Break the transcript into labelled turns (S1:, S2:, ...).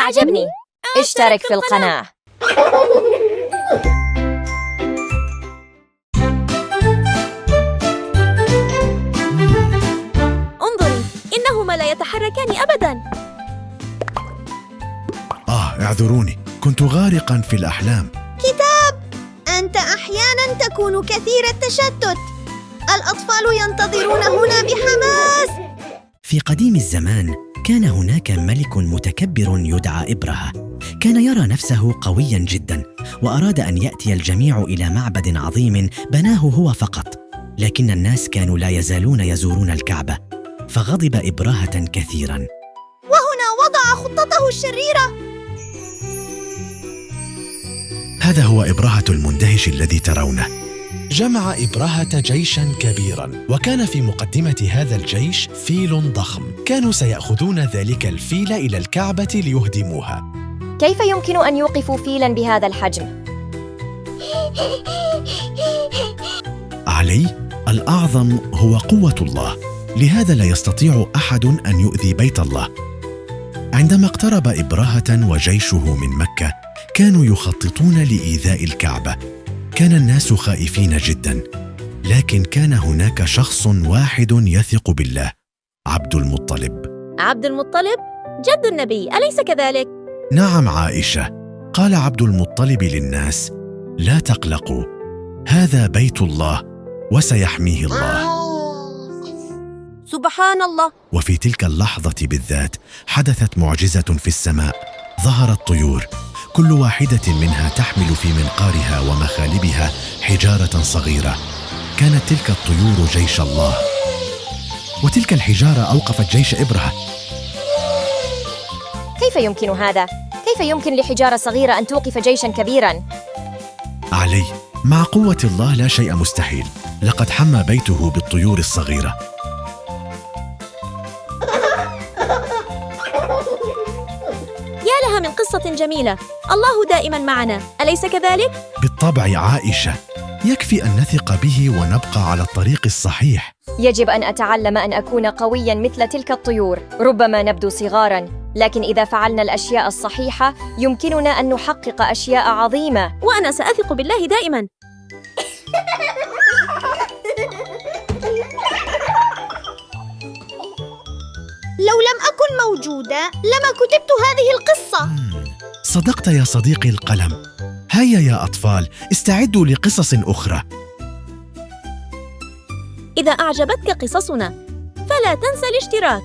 S1: أعجبني. اشترك في القناة.
S2: انظري، إنهما لا يتحركان أبداً.
S3: اعذروني، كنت غارقا في الأحلام.
S4: أنت أحياناً تكون كثير التشتت. الأطفال ينتظرون هنا بحماس.
S5: في قديم الزمان كان هناك ملك متكبر يدعى إبرهة. كان يرى نفسه قوياً جداً، وأراد أن يأتي الجميع إلى معبد عظيم بناه هو فقط. لكن الناس كانوا لا يزالون يزورون الكعبة، فغضب إبرهة كثيراً.
S4: وهنا وضع خطته الشريرة.
S3: هذا هو إبرهة المندهش الذي ترونه.
S6: جمع إبرهة جيشاً كبيراً، وكان في مقدمة هذا الجيش فيل ضخم. كانوا سيأخذون ذلك الفيل إلى الكعبة ليهدموها.
S1: كيف يمكن أن يوقفوا فيلاً بهذا الحجم؟
S3: علي، الأعظم هو قوة الله، لهذا لا يستطيع أحد أن يؤذي بيت الله. عندما اقترب إبرهة وجيشه من مكة، كانوا يخططون لإيذاء الكعبة. كان الناس خائفين جدا، لكن كان هناك شخص واحد يثق بالله: عبد المطلب.
S2: عبد المطلب جد النبي، أليس كذلك؟
S3: نعم عائشة، قال عبد المطلب للناس: لا تقلقوا، هذا بيت الله وسيحميه الله.
S2: سبحان الله.
S3: وفي تلك اللحظة بالذات حدثت معجزة في السماء. ظهرت طيور، كل واحدة منها تحمل في منقارها ومخالبها حجارة صغيرة. كانت تلك الطيور جيش الله، وتلك الحجارة أوقفت جيش إبرهة.
S1: كيف يمكن هذا؟ كيف يمكن لحجارة صغيرة أن توقف جيشاً كبيراً؟
S3: علي، مع قوة الله لا شيء مستحيل. لقد حمى بيته بالطيور الصغيرة.
S2: يا لها من قصة جميلة. الله دائماً معنا، أليس كذلك؟
S3: بالطبع عائشة، يكفي أن نثق به ونبقى على الطريق الصحيح.
S1: يجب أن أتعلم أن أكون قوياً مثل تلك الطيور. ربما نبدو صغاراً، لكن إذا فعلنا الأشياء الصحيحة يمكننا أن نحقق أشياء عظيمة.
S2: وأنا سأثق بالله دائماً.
S4: لو لم أكن موجودة لما كتبت هذه القصة.
S3: صدقت يا صديقي القلم. هيا يا أطفال، استعدوا لقصص أخرى.
S2: إذا أعجبتك قصصنا فلا تنسى الاشتراك.